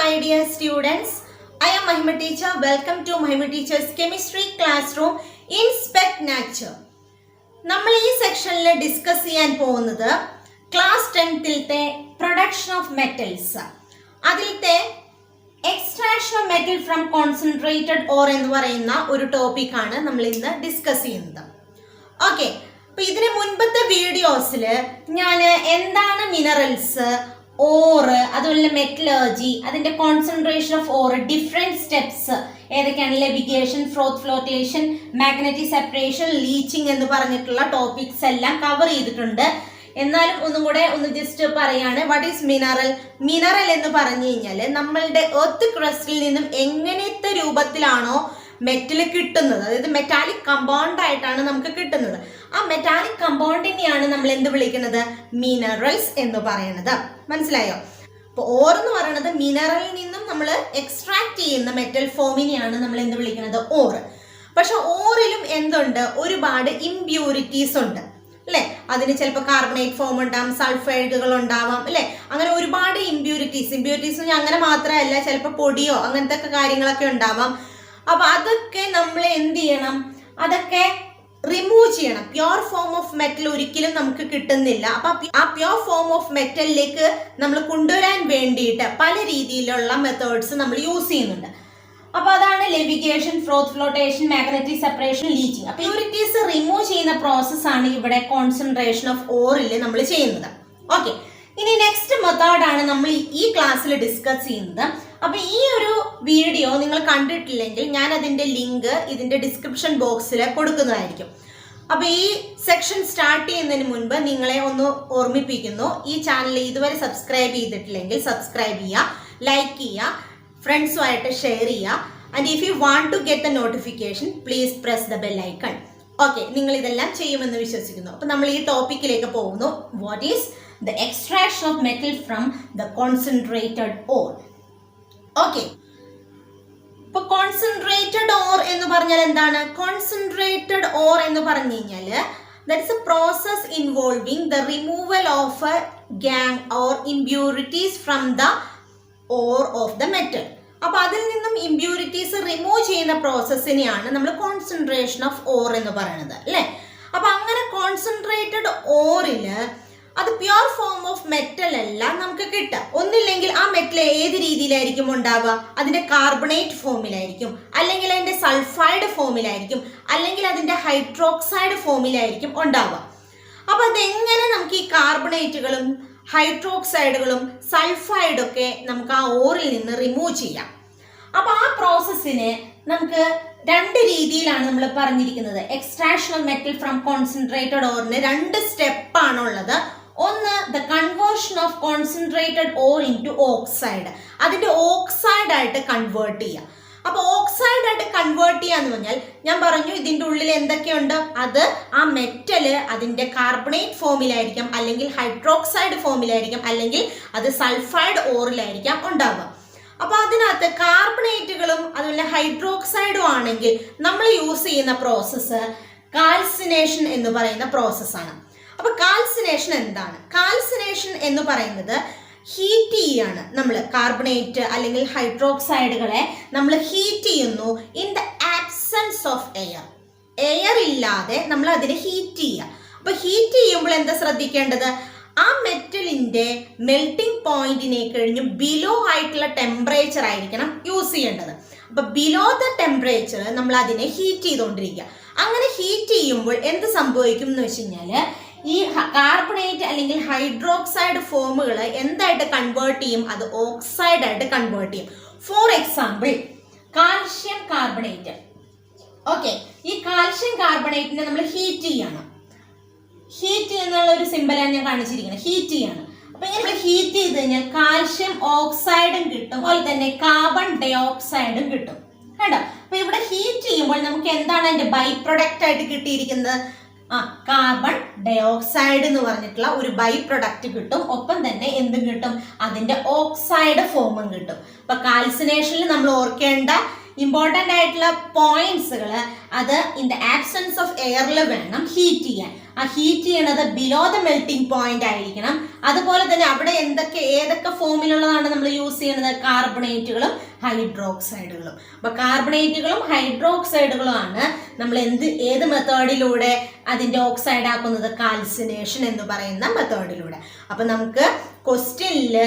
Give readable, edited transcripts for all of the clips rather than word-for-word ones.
my dear students. I am Mahima teacher. Welcome to Mahima teacher's chemistry classroom Inspect Nature. നമ്മൾ ഈ സെക്ഷനിൽ discuss ചെയ്യാൻ പോകുന്നത് class 10ത്തെ production of metals, അതിലത്തെ extraction of metal from concentrated or എന്ന് പറയുന്ന ഒരു ടോപ്പിക്കാണ് നമ്മൾ ഇന്ന് ഡിസ്കസ് ചെയ്യുന്നത്. ഓക്കെ, അപ്പോൾ ഇതിന് മുൻപത്തെ വീഡിയോസിൽ ഞാൻ എന്താണ് മിനറൽസ്, ഓറ്, അതുപോലെ മെറ്റലർജി, അതിന്റെ കോൺസെൻട്രേഷൻ ഓഫ് ഓറ്, ഡിഫറെന്റ് സ്റ്റെപ്സ് ഏതൊക്കെയാണ്, levigation, ഫ്രോത്ത് flotation, magnetic separation, leaching എന്ന് പറഞ്ഞിട്ടുള്ള ടോപ്പിക്സ് എല്ലാം കവർ ചെയ്തിട്ടുണ്ട്. എന്നാലും ഒന്നും കൂടെ ഒന്ന് ജസ്റ്റ് പറയാണ്, വാട്ട് ഈസ് മിനറൽ. മിനറൽ എന്ന് പറഞ്ഞു കഴിഞ്ഞാൽ നമ്മളുടെ എർത്ത് ക്രസ്റ്റിൽ നിന്നും എങ്ങനത്തെ രൂപത്തിലാണോ മെറ്റൽ കിട്ടുന്നത്, അതായത് മെറ്റാലിക് കമ്പൗണ്ട് ആയിട്ടാണ് നമുക്ക് കിട്ടുന്നത്, ആ മെറ്റാലിക് കമ്പൗണ്ടിനെയാണ് നമ്മൾ എന്ത് വിളിക്കുന്നത്, മിനറൽസ് എന്ന് പറയുന്നത്. മനസ്സിലായോ? അപ്പോൾ ഓർ എന്ന് പറയുന്നത് മിനറലിൽ നിന്നും നമ്മൾ എക്സ്ട്രാക്ട് ചെയ്യുന്ന മെറ്റൽ ഫോമിനെയാണ് നമ്മൾ എന്ത് വിളിക്കുന്നത്, ഓർ. പക്ഷെ ഓറിലും എന്തുണ്ട്, ഒരുപാട് ഇംപ്യൂരിറ്റീസ് ഉണ്ട് അല്ലെ. അതിന് ചിലപ്പോൾ കാർബണേറ്റ് ഫോം ഉണ്ടാവും, സൾഫൈഡുകൾ ഉണ്ടാവാം അല്ലെ. അങ്ങനെ ഒരുപാട് ഇംപ്യൂരിറ്റീസ് അങ്ങനെ മാത്രമല്ല, ചിലപ്പോൾ പൊടിയോ അങ്ങനത്തെ ഒക്കെ കാര്യങ്ങളൊക്കെ ഉണ്ടാവാം. അപ്പൊ അതൊക്കെ നമ്മൾ എന്ത് ചെയ്യണം, അതൊക്കെ റിമൂവ് ചെയ്യണം. പ്യുവർ ഫോം ഓഫ് മെറ്റൽ ഒരിക്കലും നമുക്ക് കിട്ടുന്നില്ല. അപ്പൊ ആ പ്യുവർ ഫോം ഓഫ് മെറ്റലിലേക്ക് നമ്മൾ കൊണ്ടുവരാൻ വേണ്ടിയിട്ട് പല രീതിയിലുള്ള മെത്തേഡ്സ് നമ്മൾ യൂസ് ചെയ്യുന്നുണ്ട്. അപ്പൊ അതാണ് levigation, ഫ്രോത്ത് flotation, magnetic separation, leaching. അപ്പൊ പ്യൂരിറ്റീസ് റിമൂവ് ചെയ്യുന്ന പ്രോസസ്സാണ് ഇവിടെ കോൺസെൻട്രേഷൻ ഓഫ് ഓറിൽ നമ്മൾ ചെയ്യുന്നത്. ഓക്കെ, ഇനി നെക്സ്റ്റ് മെത്തേഡാണ് നമ്മൾ ഈ ക്ലാസ്സിൽ ഡിസ്കസ് ചെയ്യുന്നത്. അപ്പൊ ഈ ഒരു വീഡിയോ നിങ്ങൾ കണ്ടിട്ടില്ലെങ്കിൽ ഞാൻ അതിന്റെ ലിങ്ക് ഇതിന്റെ ഡിസ്ക്രിപ്ഷൻ ബോക്സിൽ കൊടുക്കുന്നതായിരിക്കും. അപ്പൊ ഈ സെക്ഷൻ സ്റ്റാർട്ട് ചെയ്യുന്നതിന് മുൻപ് നിങ്ങളെ ഒന്ന് ഓർമ്മിപ്പിക്കുന്നു, ഈ ചാനൽ ഇതുവരെ സബ്സ്ക്രൈബ് ചെയ്തിട്ടില്ലെങ്കിൽ സബ്സ്ക്രൈബ് ചെയ്യുക, ലൈക്ക് ചെയ്യുക, ഫ്രണ്ട്സുമായിട്ട് ഷെയർ ചെയ്യുക. And if you want to get the notification please press the bell icon. Okay, നിങ്ങൾ ഇതെല്ലാം ചെയ്യുമെന്ന് വിശ്വസിക്കുന്നു. അപ്പൊ നമ്മൾ ഈ ടോപ്പിക്കിലേക്ക് പോകുന്നു. What is the extraction of metal from the concentrated ore. Okay, ഇപ്പൊ കോൺസെൻട്രേറ്റഡ് ഓർ എന്ന് പറഞ്ഞാൽ എന്താണ്? കോൺസെൻട്രേറ്റഡ് ഓർ എന്ന് പറഞ്ഞു കഴിഞ്ഞാൽ that is a process involving the removal of a gang or impurities from the ore of the metal. അപ്പൊ അതിൽ നിന്നും ഇംപ്യൂരിറ്റീസ് റിമൂവ് ചെയ്യുന്ന പ്രോസസ്സിനെയാണ് നമ്മൾ കോൺസെൻട്രേഷൻ ഓഫ് ഓർ എന്ന് പറയുന്നത് അല്ലെ. അപ്പൊ അങ്ങനെ കോൺസെൻട്രേറ്റഡ് ഓറില് അത് പ്യുവർ ഫോം ഓഫ് മെറ്റൽ അല്ല നമുക്ക് കിട്ടുക. ഒന്നില്ലെങ്കിൽ ആ മെറ്റൽ ഏത് രീതിയിലായിരിക്കും ഉണ്ടാവുക, അതിന്റെ കാർബണേറ്റ് ഫോമിലായിരിക്കും, അല്ലെങ്കിൽ അതിന്റെ സൾഫൈഡ് ഫോമിലായിരിക്കും, അല്ലെങ്കിൽ അതിന്റെ ഹൈഡ്രോക്സൈഡ് ഫോമിലായിരിക്കും ഉണ്ടാവുക. അപ്പൊ അതെങ്ങനെ നമുക്ക് ഈ കാർബണേറ്റുകളും ഹൈഡ്രോക്സൈഡുകളും സൾഫൈഡൊക്കെ നമുക്ക് ആ ഓറിൽ നിന്ന് റിമൂവ് ചെയ്യാം. അപ്പൊ ആ പ്രോസസ്സിനെ നമുക്ക് രണ്ട് രീതിയിലാണ് നമ്മൾ പറഞ്ഞിരിക്കുന്നത്. Extraction of metal from concentrated ഓറിന് രണ്ട് സ്റ്റെപ്പാണുള്ളത്. ഒന്ന്, the conversion of concentrated ore into oxide, അതിന്റെ ഓക്സൈഡ് ആയിട്ട് കൺവേർട്ട് ചെയ്യുക. അപ്പൊ ഓക്സൈഡ് ആയിട്ട് കൺവേർട്ട് ചെയ്യാന്ന് പറഞ്ഞാൽ ഞാൻ പറഞ്ഞു ഇതിന്റെ ഉള്ളിൽ എന്തൊക്കെയുണ്ട്, അത് ആ മെറ്റല് അതിന്റെ കാർബണേറ്റ് ഫോമിലായിരിക്കാം, അല്ലെങ്കിൽ ഹൈഡ്രോക്സൈഡ് ഫോമിലായിരിക്കാം, അല്ലെങ്കിൽ അത് സൾഫൈഡ് ഓറിലായിരിക്കാം ഉണ്ടാവുക. അപ്പൊ അതിനകത്ത് കാർബണേറ്റുകളും അതുപോലെ ഹൈഡ്രോക്സൈഡും ആണെങ്കിൽ നമ്മൾ യൂസ് ചെയ്യുന്ന പ്രോസസ്സ് കാൽസിനേഷൻ എന്ന് പറയുന്ന പ്രോസസ്സാണ്. അപ്പൊ കാൽസിനേഷൻ എന്താണ്? കാൽസിനേഷൻ എന്ന് പറയുന്നത് ഹീറ്റ് ചെയ്യാണ്. നമ്മൾ കാർബണേറ്റ് അല്ലെങ്കിൽ ഹൈഡ്രോക്സൈഡുകളെ നമ്മൾ ഹീറ്റ് ചെയ്യുന്നു in the absence of air. Air ഇല്ലാതെ നമ്മൾ അതിനെ ഹീറ്റ് ചെയ്യുക. അപ്പൊ ഹീറ്റ് ചെയ്യുമ്പോൾ എന്താ ശ്രദ്ധിക്കേണ്ടത്, ആ മെറ്റലിന്റെ മെൽറ്റിംഗ് പോയിന്റിനെ കഴിഞ്ഞ് ബിലോ ആയിട്ടുള്ള ടെമ്പറേച്ചർ ആയിരിക്കണം യൂസ് ചെയ്യേണ്ടത്. അപ്പൊ ബിലോ ദ ടെമ്പറേച്ചർ നമ്മൾ അതിനെ ഹീറ്റ് ചെയ്തുകൊണ്ടിരിക്കുക. അങ്ങനെ ഹീറ്റ് ചെയ്യുമ്പോൾ എന്ത് സംഭവിക്കും എന്ന് വെച്ച് കഴിഞ്ഞാല് ഈ കാർബണേറ്റ് അല്ലെങ്കിൽ ഹൈഡ്രോക്സൈഡ് ഫോമുകൾ എന്തായിട്ട് കൺവേർട്ട് ചെയ്യും, അത് ഓക്സൈഡ് ആയിട്ട് കൺവേർട്ട് ചെയ്യും. For example, calcium carbonate. Okay, ഈ കാൽഷ്യം കാർബണേറ്റിനെ നമ്മൾ ഹീറ്റ് ചെയ്യണം. ഹീറ്റ് എന്നുള്ള ഒരു സിമ്പലാണ് ഞാൻ കാണിച്ചിരിക്കുന്നത്, ഹീറ്റ് ചെയ്യാണ്. അപ്പൊ ഇങ്ങനെ നമ്മൾ ഹീറ്റ് ചെയ്ത് കഴിഞ്ഞാൽ കാൽഷ്യം ഓക്സൈഡും കിട്ടും, അതുപോലെ തന്നെ കാർബൺ ഡൈ ഓക്സൈഡും കിട്ടും. കേട്ടോ? അപ്പൊ ഇവിടെ ഹീറ്റ് ചെയ്യുമ്പോൾ നമുക്ക് എന്താണ് അതിന്റെ ബൈ പ്രൊഡക്റ്റ് ആയിട്ട് കിട്ടിയിരിക്കുന്നത്, കാർബൺ ഡൈ ഓക്സൈഡ് എന്ന് പറഞ്ഞിട്ടുള്ള ഒരു ബൈ പ്രൊഡക്റ്റ് കിട്ടും. ഒപ്പം തന്നെ എന്തും കിട്ടും, അതിന്റെ ഓക്സൈഡ് ഫോമും കിട്ടും. അപ്പൊ കാൽസിനേഷനിൽ നമ്മൾ ഓർക്കേണ്ട ഇമ്പോർട്ടൻ്റ് ആയിട്ടുള്ള പോയിന്റ്സുകൾ, അത് ഇൻ ദ ആബ്സെൻസ് ഓഫ് എയറിൽ വേണം ഹീറ്റ് ചെയ്യാൻ. ആ ഹീറ്റ് ചെയ്യണത് ബിലോ ദ മെൽറ്റിംഗ് പോയിന്റ് ആയിരിക്കണം. അതുപോലെ തന്നെ അവിടെ ഏതൊക്കെ ഫോമിലുള്ളതാണ് നമ്മൾ യൂസ് ചെയ്യുന്നത്? കാർബണേറ്റുകളും ഹൈഡ്രോക്സൈഡുകളും. അപ്പൊ കാർബണേറ്റുകളും ഹൈഡ്രോക്സൈഡുകളും ആണ് നമ്മൾ ഏത് മെത്തേഡിലൂടെ അതിന്റെ ഓക്സൈഡ് ആക്കുന്നത്? കാൽസിനേഷൻ എന്ന് പറയുന്ന മെത്തേഡിലൂടെ. അപ്പൊ നമുക്ക് ക്വസ്റ്റ്യനിൽ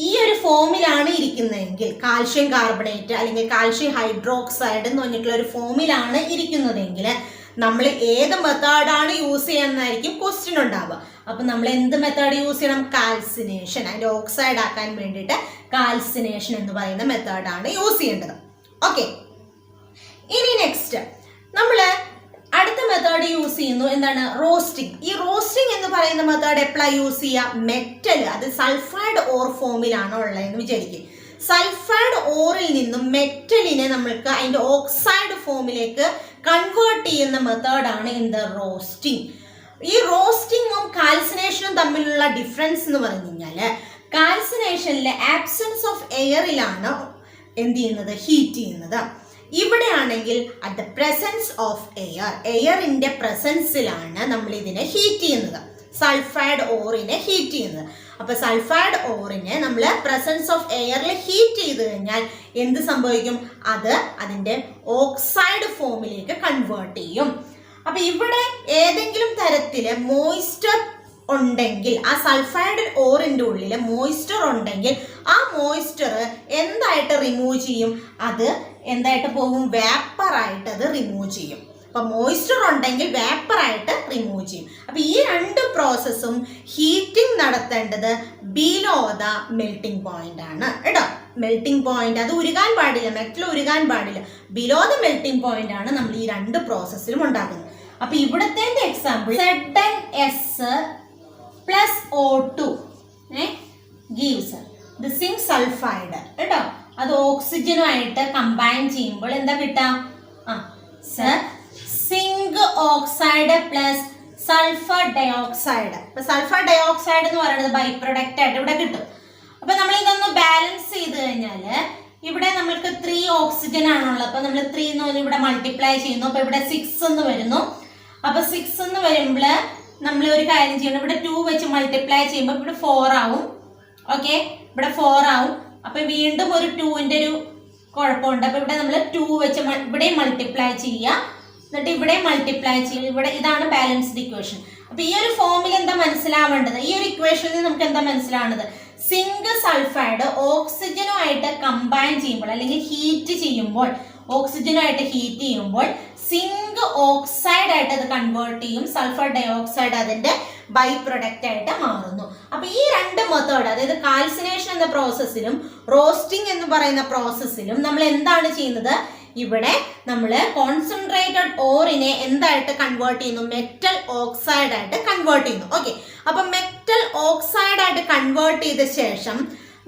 ഈ ഒരു ഫോമിലാണ് ഇരിക്കുന്നതെങ്കിൽ, കാൽഷ്യം കാർബണേറ്റ് അല്ലെങ്കിൽ കാൽഷ്യം ഹൈഡ്രോക്സൈഡ് എന്ന് പറഞ്ഞിട്ടുള്ള ഒരു ഫോമിലാണ് ഇരിക്കുന്നതെങ്കിൽ നമ്മൾ ഏത് മെത്തേഡാണ് യൂസ് ചെയ്യുന്നതായിരിക്കും ക്വസ്റ്റ്യൻ ഉണ്ടാവുക. അപ്പൊ നമ്മൾ എന്ത് മെത്തേഡ് യൂസ് ചെയ്യണം? കാൽസിനേഷൻ. അതിന്റെ ഓക്സൈഡ് ആക്കാൻ വേണ്ടിയിട്ട് കാൽസിനേഷൻ എന്ന് പറയുന്ന മെത്തേഡാണ് യൂസ് ചെയ്യേണ്ടത്. ഓക്കെ, ഇനി നെക്സ്റ്റ് നമ്മൾ അടുത്ത മെത്തേഡ് യൂസ് ചെയ്യുന്നു. എന്താണ്? റോസ്റ്റിംഗ്. ഈ റോസ്റ്റിംഗ് എന്ന് പറയുന്ന മെത്തേഡ് എപ്പോഴാണ് യൂസ് ചെയ്യുക? മെറ്റൽ, അത് സൾഫൈഡ് ഓർ ഫോമിലാണോ ഉള്ളതെന്ന് വിചാരിക്കും. സൾഫൈഡ് ഓറിൽ നിന്നും മെറ്റലിനെ നമ്മൾക്ക് അതിന്റെ ഓക്സൈഡ് ഫോമിലേക്ക് കൺവേർട്ട് ചെയ്യുന്ന മെത്തേഡാണ് എന്ത്? റോസ്റ്റിംഗ്. ഈ റോസ്റ്റിംഗും കാൽസിനേഷനും തമ്മിലുള്ള ഡിഫറൻസ് എന്ന് പറഞ്ഞു കഴിഞ്ഞാല്, കാൽസിനേഷനിലെ ആബ്സെൻസ് ഓഫ് എയറിലാണ് എന്ത് ചെയ്യുന്നത്? ഹീറ്റ് ചെയ്യുന്നത്. ഇവിടെ ആണെങ്കിൽ അറ്റ് ദ പ്രസൻസ് ഓഫ് എയറിന്റെ പ്രസൻസിലാണ് നമ്മൾ ഇതിനെ ഹീറ്റ് ചെയ്യുന്നത്, സൾഫൈഡ് ഓറിനെ ഹീറ്റ് ചെയ്യുന്നത്. അപ്പൊ സൾഫൈഡ് ഓറിനെ നമ്മൾ പ്രസൻസ് ഓഫ് എയറിൽ ഹീറ്റ് ചെയ്ത് കഴിഞ്ഞാൽ എന്ത് സംഭവിക്കും? അത് അതിന്റെ ഓക്സൈഡ് ഫോമിലേക്ക് കൺവേർട്ട് ചെയ്യും. അപ്പൊ ഇവിടെ ഏതെങ്കിലും തരത്തില് മോയ്സ്ചർ ഉണ്ടെങ്കിൽ, ആ സൾഫൈഡ് ഓറിന്റെ ഉള്ളിൽ മോയ്സ്ചർ ഉണ്ടെങ്കിൽ ആ മോയ്സ്ചർ എന്തായിട്ട് റിമൂവ് ചെയ്യും? അത് എന്തായിട്ട് പോകും? വേപ്പറായിട്ട് അത് റിമൂവ് ചെയ്യും. അപ്പൊ മോയ്സ്ചർ ഉണ്ടെങ്കിൽ വേപ്പറായിട്ട് റിമൂവ് ചെയ്യും. അപ്പൊ ഈ രണ്ട് പ്രോസസ്സും ഹീറ്റിംഗ് നടത്തേണ്ടത് ബിലോ ദ മെൽറ്റിംഗ് പോയിന്റ് ആണ് കേട്ടോ. മെൽറ്റിംഗ് പോയിന്റ് അത് ഉരുകാൻ പാടില്ല, മെറ്റൽ ഉരുകാൻ പാടില്ല. ബിലോ ദ മെൽറ്റിംഗ് പോയിന്റ് ആണ് നമ്മൾ ഈ രണ്ട് പ്രോസസ്സിലും ഉണ്ടാക്കുന്നത്. അപ്പൊ ഇവിടത്തെ example ZnS plus O2 gives the zinc sulfide കേട്ടോ. അത് ഓക്സിജനുമായിട്ട് കമ്പൈൻ ചെയ്യുമ്പോൾ എന്താ കിട്ടാ? Zinc oxide plus sulphur dioxide. ഇപ്പൊ സൾഫർ ഡയോക്സൈഡ് എന്ന് പറയുന്നത് ബൈ പ്രൊഡക്റ്റ് ആയിട്ട് ഇവിടെ കിട്ടും. അപ്പൊ നമ്മൾ ഇതൊന്ന് ബാലൻസ് ചെയ്ത് കഴിഞ്ഞാല് ഇവിടെ നമ്മൾക്ക് 3 ഓക്സിജൻ ആണുള്ളത്. അപ്പൊ നമ്മൾ 3 എന്ന് പറഞ്ഞാൽ ഇവിടെ മൾട്ടിപ്ലൈ ചെയ്യുന്നു. അപ്പൊ ഇവിടെ 6 എന്ന് വരുന്നു. അപ്പൊ 6 എന്ന് വരുമ്പോൾ നമ്മൾ ഒരു കാര്യം ചെയ്യണം, ഇവിടെ 2 വെച്ച് മൾട്ടിപ്ലൈ ചെയ്യുമ്പോൾ ഇവിടെ 4 ആവും. ഓക്കെ, ഇവിടെ 4 ആവും. അപ്പൊ വീണ്ടും ഒരു 2ന്റെ ഒരു കുഴപ്പമുണ്ട്. അപ്പൊ ഇവിടെ നമ്മൾ 2 വെച്ച് ഇവിടെ മൾട്ടിപ്ലൈ ചെയ്യുക, എന്നിട്ട് ഇവിടെ മൾട്ടിപ്ലൈ ചെയ്യുക. ഇവിടെ ഇതാണ് ബാലൻസ്ഡ് ഇക്വേഷൻ. അപ്പൊ ഈ ഒരു ഫോമിൽ എന്താ മനസ്സിലാവേണ്ടത്? ഈ ഒരു ഇക്വേഷനിൽ നമുക്ക് എന്താ മനസ്സിലാവേണ്ടത്? സിങ്ക് സൾഫൈഡ് ഓക്സിജനുമായിട്ട് കമ്പൈൻ ചെയ്യുമ്പോൾ അല്ലെങ്കിൽ ഹീറ്റ് ചെയ്യുമ്പോൾ, ഓക്സിജനുമായിട്ട് ഹീറ്റ് ചെയ്യുമ്പോൾ സിങ്ക് ഓക്സൈഡ് ആയിട്ട് അത് കൺവേർട്ട് ചെയ്യും, സൾഫർ ഡയോക്സൈഡ് അതിന്റെ ബൈ പ്രൊഡക്റ്റ് ആയിട്ട് മാറുന്നു. അപ്പൊ ഈ രണ്ട് മെത്തേഡ്, അതായത് കാൽസിനേഷൻ എന്ന പ്രോസസ്സിലും റോസ്റ്റിംഗ് എന്ന് പറയുന്ന പ്രോസസ്സിലും നമ്മൾ എന്താണ് ചെയ്യുന്നത്? ഇവിടെ നമ്മൾ കോൺസെൻട്രേറ്റഡ് ഓറിനെ എന്തായിട്ട് കൺവേർട്ട് ചെയ്യുന്നു? മെറ്റൽ ഓക്സൈഡ് ആയിട്ട് കൺവേർട്ട് ചെയ്യുന്നു. ഓക്കെ, അപ്പൊ മെറ്റൽ ഓക്സൈഡ് ആയിട്ട് കൺവേർട്ട് ചെയ്ത ശേഷം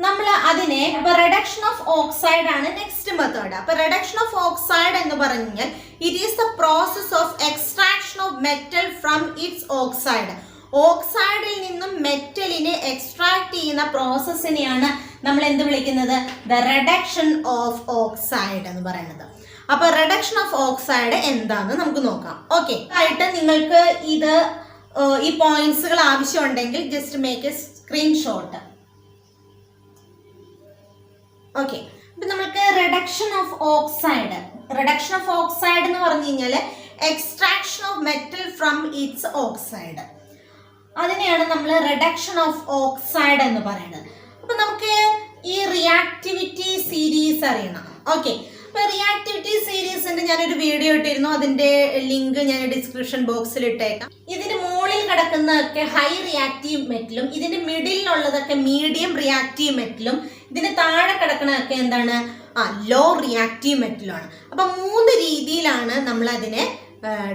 നമ്മൾ അതിനെ റിഡക്ഷൻ ഓഫ് ഓക്സൈഡ് ആണ് നെക്സ്റ്റ് മെത്തേഡ്. അപ്പൊ റിഡക്ഷൻ ഓഫ് ഓക്സൈഡ് എന്ന് പറഞ്ഞാൽ it is the process of extraction of metal from its oxide. ഓക്സൈഡിൽ നിന്നും മെറ്റലിനെ എക്സ്ട്രാക്ട് ചെയ്യുന്ന പ്രോസസ്സിനെയാണ് നമ്മൾ എന്ത് വിളിക്കുന്നത്? ദ റിഡക്ഷൻ ഓഫ് ഓക്സൈഡ് എന്ന് പറയുന്നത്. അപ്പൊ റിഡക്ഷൻ ഓഫ് ഓക്സൈഡ് എന്താന്ന് നമുക്ക് നോക്കാം. ഓക്കെ, ആയിട്ട് നിങ്ങൾക്ക് ഇത് ഈ പോയിന്റ്സുകൾ ആവശ്യമുണ്ടെങ്കിൽ just make A screenshot. Okay, ഇപ്പൊ നമുക്ക് റിഡക്ഷൻ ഓഫ് ഓക്സൈഡ് എന്ന് പറഞ്ഞു കഴിഞ്ഞാല് extraction of metal from its oxide, അതിനെയാണ് നമ്മൾ റിഡക്ഷൻ ഓഫ് ഓക്സൈഡ് എന്ന് പറയുന്നത്. അപ്പൊ നമുക്ക് ഈ റിയാക്ടിവിറ്റി സീരീസ് അറിയണം. ഓക്കെ, അപ്പൊ റിയാക്ടിവിറ്റി സീരീസിന്റെ ഞാനൊരു വീഡിയോ ഇട്ടിരുന്നു, അതിന്റെ ലിങ്ക് ഞാൻ ഡിസ്ക്രിപ്ഷൻ ബോക്സിൽ ഇട്ടേക്കാം. ഇതിന് മുകളിൽ കിടക്കുന്നതൊക്കെ ഹൈ റിയാക്റ്റീവ് മെറ്റലും ഇതിന്റെ മിഡിലുള്ളതൊക്കെ മീഡിയം റിയാക്റ്റീവ് മെറ്റലും ഇതിന് താഴെ കിടക്കുന്നതൊക്കെ എന്താണ്? ലോ റിയാക്റ്റീവ് മെറ്റലാണ്. അപ്പൊ 3 രീതിയിലാണ് നമ്മൾ അതിനെ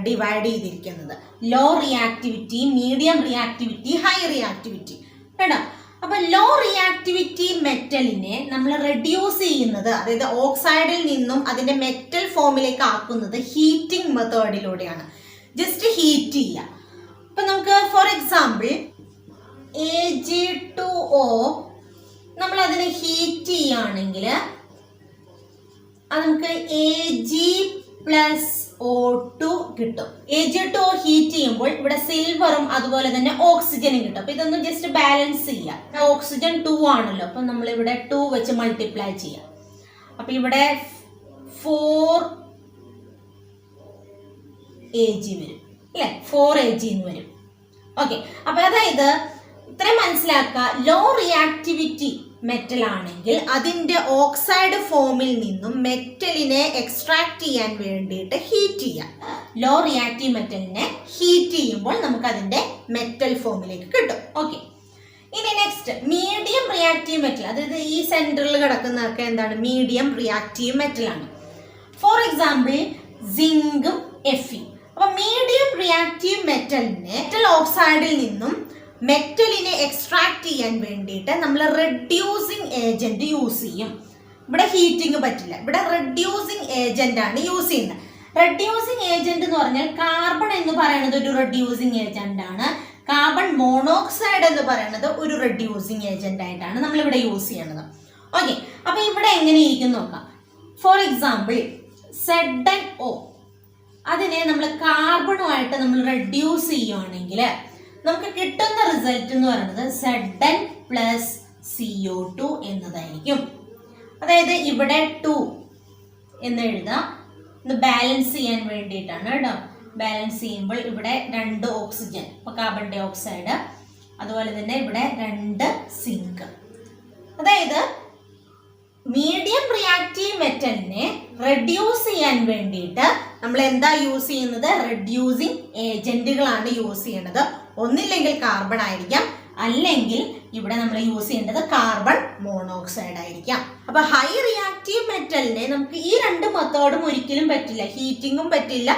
ഡിവൈഡ് ചെയ്തിരിക്കുന്നത്: low reactivity, medium reactivity, high reactivity. കേട്ടോ, അപ്പൊ ലോ റിയാക്ടിവിറ്റി മെറ്റലിനെ നമ്മൾ റെഡ്യൂസ് ചെയ്യുന്നത്, അതായത് ഓക്സൈഡിൽ നിന്നും അതിന്റെ മെറ്റൽ ഫോമിലേക്ക് ആക്കുന്നത് ഹീറ്റിംഗ് മെത്തേഡിലൂടെയാണ്. ജസ്റ്റ് ഹീറ്റ് ചെയ്യുക. അപ്പൊ നമുക്ക് ഫോർ എക്സാമ്പിൾ Ag2O നമ്മൾ അതിനെ ഹീറ്റ് ചെയ്യുകയാണെങ്കിൽ അത് നമുക്ക് Ag plus SO2 കിട്ടും. Ag2O ഹീറ്റ് ചെയ്യുമ്പോൾ ഇവിടെ സിൽവറും അതുപോലെ തന്നെ ഓക്സിജനും കിട്ടും. അപ്പൊ ഇതൊന്ന് ജസ്റ്റ് ബാലൻസ് ചെയ്യാം. ഓക്സിജൻ 2 ആണല്ലോ, അപ്പൊ നമ്മൾ ഇവിടെ 2 വെച്ച് മൾട്ടിപ്ലൈ ചെയ്യാം. അപ്പൊ ഇവിടെ 4Ag വരും അല്ലെ, 4Ag എന്ന് വരും. ഓക്കെ, അപ്പൊ അതായത് ഇത്രയും മനസ്സിലാക്കുക. ലോ റിയാക്ടിവിറ്റി മെറ്റൽ ആണെങ്കിൽ അതിന്റെ ഓക്സൈഡ് ഫോമിൽ നിന്നും മെറ്റലിനെ എക്സ്ട്രാക്ട് ചെയ്യാൻ വേണ്ടിയിട്ട് ഹീറ്റ് ചെയ്യാം. ലോ റിയാക്റ്റീവ് മെറ്റലിനെ ഹീറ്റ് ചെയ്യുമ്പോൾ നമുക്ക് അതിന്റെ മെറ്റൽ ഫോമിലേക്ക് കിട്ടും. ഓക്കെ, ഇനി നെക്സ്റ്റ് മീഡിയം റിയാക്റ്റീവ് മെറ്റൽ, അതായത് ഈ സെന്ററിൽ കിടക്കുന്നതൊക്കെ എന്താണ്, മീഡിയം റിയാക്റ്റീവ് മെറ്റൽ ആണ്. ഫോർ എക്സാമ്പിൾ സിങ്കും Fe. അപ്പൊ മീഡിയം റിയാക്റ്റീവ് മെറ്റൽ ഓക്സൈഡിൽ നിന്നും മെറ്റലിനെ എക്സ്ട്രാക്ട് ചെയ്യാൻ വേണ്ടിയിട്ട് നമ്മൾ റെഡ്യൂസിങ് ഏജന്റ് യൂസ് ചെയ്യും. ഇവിടെ ഹീറ്റിംഗ് പറ്റില്ല, ഇവിടെ റെഡ്യൂസിങ് ഏജന്റ് ആണ് യൂസ് ചെയ്യുന്നത്. റെഡ്യൂസിങ് ഏജന്റ് എന്ന് പറഞ്ഞാൽ കാർബൺ എന്ന് പറയുന്നത് ഒരു റെഡ്യൂസിങ് ഏജന്റ് ആണ്. കാർബൺ മോണോക്സൈഡ് എന്ന് പറയുന്നത് ഒരു റെഡ്യൂസിങ് ഏജന്റ് ആയിട്ടാണ് നമ്മൾ ഇവിടെ യൂസ് ചെയ്യുന്നത്. ഓക്കെ, അപ്പൊ ഇവിടെ എങ്ങനെ ഇരിക്കും നോക്കാം. ഫോർ എക്സാമ്പിൾ ZnO, അതിനെ നമ്മൾ കാർബണുമായിട്ട് നമ്മൾ റെഡ്യൂസ് ചെയ്യുവാണെങ്കിൽ നമുക്ക് കിട്ടുന്ന റിസൾട്ട് എന്ന് പറയുന്നത് Zn പ്ലസ് CO2 എന്നതായിരിക്കും. അതായത് ഇവിടെ 2 എന്ന് എഴുതാം, ഇത് ബാലൻസ് ചെയ്യാൻ വേണ്ടിയിട്ടാണ് കേട്ടോ. ബാലൻസ് ചെയ്യുമ്പോൾ ഇവിടെ 2 ഓക്സിജൻ, അപ്പോൾ കാർബൺ ഡൈ ഓക്സൈഡ്, അതുപോലെ തന്നെ ഇവിടെ 2 സിങ്ക്. അതായത് മീഡിയം റിയാക്റ്റീവ് മെറ്റലിനെ റെഡ്യൂസ് ചെയ്യാൻ വേണ്ടിയിട്ട് നമ്മൾ എന്താ യൂസ് ചെയ്യുന്നത്, റെഡ്യൂസിങ് ഏജന്റുകളാണ് യൂസ് ചെയ്യുന്നത്. ഒന്നില്ലെങ്കിൽ കാർബൺ ആയിരിക്കാം, അല്ലെങ്കിൽ ഇവിടെ നമ്മൾ യൂസ് ചെയ്യേണ്ടത് കാർബൺ മോണോക്സൈഡ് ആയിരിക്കാം. അപ്പൊ ഹൈ റിയാക്റ്റീവ് മെറ്റലിനെ നമുക്ക് ഈ രണ്ട് മെത്തേഡും ഒരിക്കലും പറ്റില്ല. ഹീറ്റിങ്ങും പറ്റില്ല,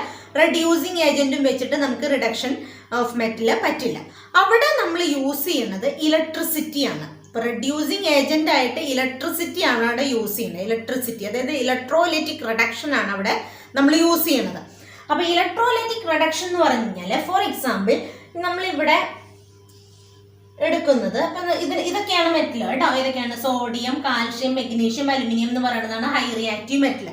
റെഡ്യൂസിങ് ഏജന്റും വെച്ചിട്ട് നമുക്ക് റിഡക്ഷൻ ഓഫ് മെറ്റല് പറ്റില്ല. അവിടെ നമ്മൾ യൂസ് ചെയ്യുന്നത് ഇലക്ട്രിസിറ്റിയാണ്. ഇപ്പൊ റെഡ്യൂസിങ് ഏജന്റ് ആയിട്ട് ഇലക്ട്രിസിറ്റി ആണ് അവിടെ യൂസ് ചെയ്യുന്നത്. ഇലക്ട്രിസിറ്റി, അതായത് ഇലക്ട്രോലൈറ്റിക് റിഡക്ഷൻ ആണ് അവിടെ നമ്മൾ യൂസ് ചെയ്യുന്നത്. അപ്പൊ ഇലക്ട്രോലൈറ്റിക് റിഡക്ഷൻ എന്ന് പറഞ്ഞു കഴിഞ്ഞാൽ ഫോർ എക്സാമ്പിൾ നമ്മളിവിടെ എടുക്കുന്നത്, അപ്പൊ ഇതൊക്കെയാണ് മെറ്റൽ കേട്ടോ. ഇതൊക്കെയാണ് സോഡിയം, കാൽഷ്യം, മെഗ്നീഷ്യം, അലുമിനിയം എന്ന് പറയുന്നതാണ് ഹൈ റിയാക്റ്റീവ് മെറ്റൽ.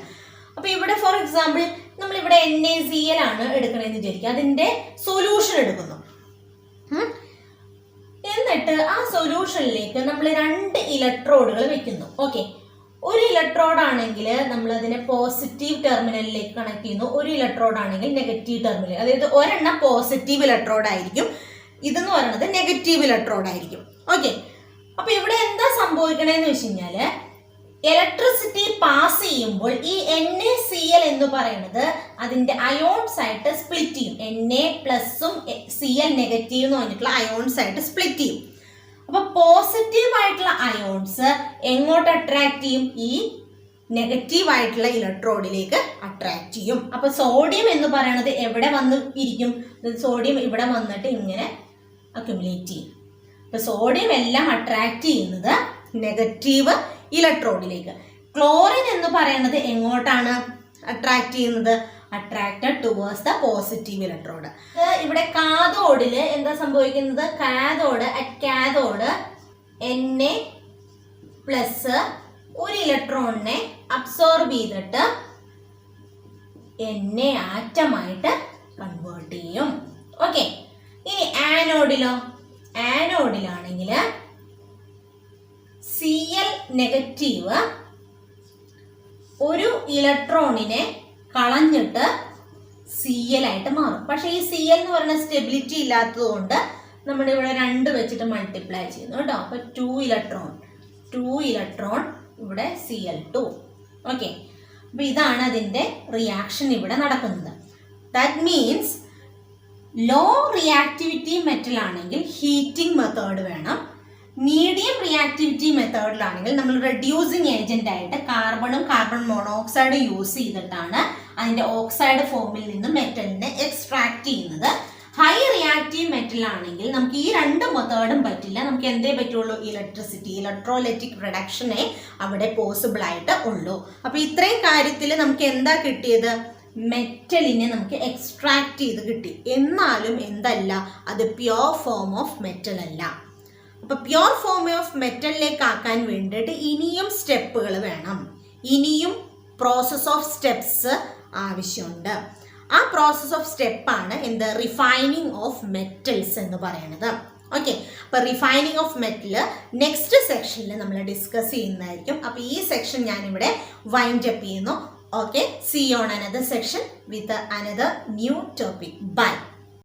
അപ്പൊ ഇവിടെ ഫോർ എക്സാമ്പിൾ നമ്മളിവിടെ NaCl ആണ് എടുക്കണമെന്ന് വിചാരിക്കുക. അതിന്റെ സൊല്യൂഷൻ എടുക്കുന്നു, എന്നിട്ട് ആ സൊല്യൂഷനിലേക്ക് നമ്മൾ 2 ഇലക്ട്രോഡുകൾ വെക്കുന്നു. ഓക്കെ, ഒരു ഇലക്ട്രോഡ് ആണെങ്കിൽ നമ്മൾ അതിനെ പോസിറ്റീവ് ടെർമിനലിലേക്ക് കണക്ട് ചെയ്യുന്നു, ഒരു ഇലക്ട്രോഡ് ആണെങ്കിൽ നെഗറ്റീവ് ടെർമിനൽ. അതായത് ഒരെണ്ണം പോസിറ്റീവ് ഇലക്ട്രോഡ് ആയിരിക്കും, ഇതെന്ന് പറയുന്നത് നെഗറ്റീവ് ഇലക്ട്രോഡ് ആയിരിക്കും. ഓക്കെ, അപ്പൊ ഇവിടെ എന്താ സംഭവിക്കണേന്ന് വെച്ച് കഴിഞ്ഞാല് ഇലക്ട്രിസിറ്റി പാസ് ചെയ്യുമ്പോൾ ഈ NaCl എന്ന് പറയുന്നത് അതിന്റെ അയോൺസ് ആയിട്ട് സ്പ്ലിറ്റ് ചെയ്യും. Na പ്ലസും Cl നെഗറ്റീവ് എന്ന് പറഞ്ഞിട്ടുള്ള അയോൺസ് ആയിട്ട് സ്പ്ലിറ്റ് ചെയ്യും. അപ്പൊ പോസിറ്റീവ് ആയിട്ടുള്ള അയോൺസ് എങ്ങോട്ട് അട്രാക്ട് ചെയ്യും, ഈ നെഗറ്റീവ് ആയിട്ടുള്ള ഇലക്ട്രോഡിലേക്ക് അട്രാക്ട് ചെയ്യും. അപ്പൊ സോഡിയം എന്ന് പറയുന്നത് എവിടെ വന്ന് ഇരിക്കും, സോഡിയം ഇവിടെ വന്നിട്ട് ഇങ്ങനെ അക്യുമുലേറ്റ് ചെയ്യും. അപ്പൊ സോഡിയം എല്ലാം അട്രാക്ട് ചെയ്യുന്നത് നെഗറ്റീവ് ഇലക്ട്രോഡിലേക്ക്. ക്ലോറിൻ എന്ന് പറയുന്നത് എങ്ങോട്ടാണ് അട്രാക്ട് ചെയ്യുന്നത്, attracted towards the positive electrode. ഇവിടെ കാഥോഡില് എന്താ സംഭവിക്കുന്നത്, കാഥോഡ് Na പ്ലസ് ഒരു ഇലക്ട്രോണിനെ അബ്സോർബ് ചെയ്തിട്ട് Na ആറ്റമായിട്ട് കൺവേർട്ട് ചെയ്യും. ഓക്കെ, ഇനി ആനോഡിലാണെങ്കിൽ Cl നെഗറ്റീവ് ഒരു ഇലക്ട്രോണിനെ കളഞ്ഞിട്ട് Cl ആയിട്ട് മാറും. പക്ഷെ ഈ Cl എന്ന് പറയുന്ന സ്റ്റെബിലിറ്റി ഇല്ലാത്തത് കൊണ്ട് നമ്മുടെ ഇവിടെ 2 വെച്ചിട്ട് മൾട്ടിപ്ലൈ ചെയ്യുന്നു കേട്ടോ. അപ്പൊ 2 ഇലക്ട്രോൺ ഇവിടെ Cl2. ഓക്കെ, അപ്പൊ ഇതാണ് അതിന്റെ റിയാക്ഷൻ ഇവിടെ നടക്കുന്നത്. That means low reactivity metal ആണെങ്കിൽ ഹീറ്റിംഗ് മെത്തേഡ് വേണം. മീഡിയം റിയാക്ടിവിറ്റി മെത്തേഡിലാണെങ്കിൽ നമ്മൾ റെഡ്യൂസിങ് ഏജന്റ് ആയിട്ട് കാർബണും കാർബൺ മോണോക്സൈഡും യൂസ് ചെയ്തിട്ടാണ് അതിന്റെ ഓക്സൈഡ് ഫോമിൽ നിന്ന് മെറ്റലിനെ എക്സ്ട്രാക്ട് ചെയ്യുന്നത്. ഹൈ റിയാക്റ്റീവ് മെറ്റൽ ആണെങ്കിൽ നമുക്ക് ഈ 2 മെത്തേഡും പറ്റില്ല. നമുക്ക് എന്തേ പറ്റുള്ളൂ, ഇലക്ട്രിസിറ്റി, ഇലക്ട്രോലൈറ്റിക് റിഡക്ഷനെ അവിടെ പോസിബിൾ ആയിട്ട് ഉള്ളൂ. അപ്പൊ ഇത്രയും കാര്യത്തിൽ നമുക്ക് എന്താ കിട്ടിയത്, മെറ്റലിനെ നമുക്ക് എക്സ്ട്രാക്ട് ചെയ്ത് കിട്ടി. എന്നാലും എന്തല്ല, അത് പ്യോർ ഫോം ഓഫ് മെറ്റൽ അല്ല. അപ്പൊ പ്യോർ ഫോം ഓഫ് മെറ്റലിലേക്ക് ആക്കാൻ വേണ്ടിയിട്ട് ഇനിയും സ്റ്റെപ്പുകൾ വേണം, ഇനിയും പ്രോസസ് ഓഫ് സ്റ്റെപ്സ് ആവശ്യമുണ്ട്. ആ പ്രോസസ് ഓഫ് സ്റ്റെപ്പാണ് എന്ത് റിഫൈനിങ് ഓഫ് മെറ്റൽസ് എന്ന് പറയുന്നത്. ഓക്കെ, അപ്പോൾ റിഫൈനിങ് ഓഫ് മെറ്റൽ നെക്സ്റ്റ് സെക്ഷനിൽ നമ്മൾ ഡിസ്കസ് ചെയ്യുന്നതായിരിക്കും. അപ്പോൾ ഈ സെക്ഷൻ ഞാനിവിടെ വൈൻഡ് അപ്പ് ചെയ്യുന്നു. Okay, see on another section with another new topic. By.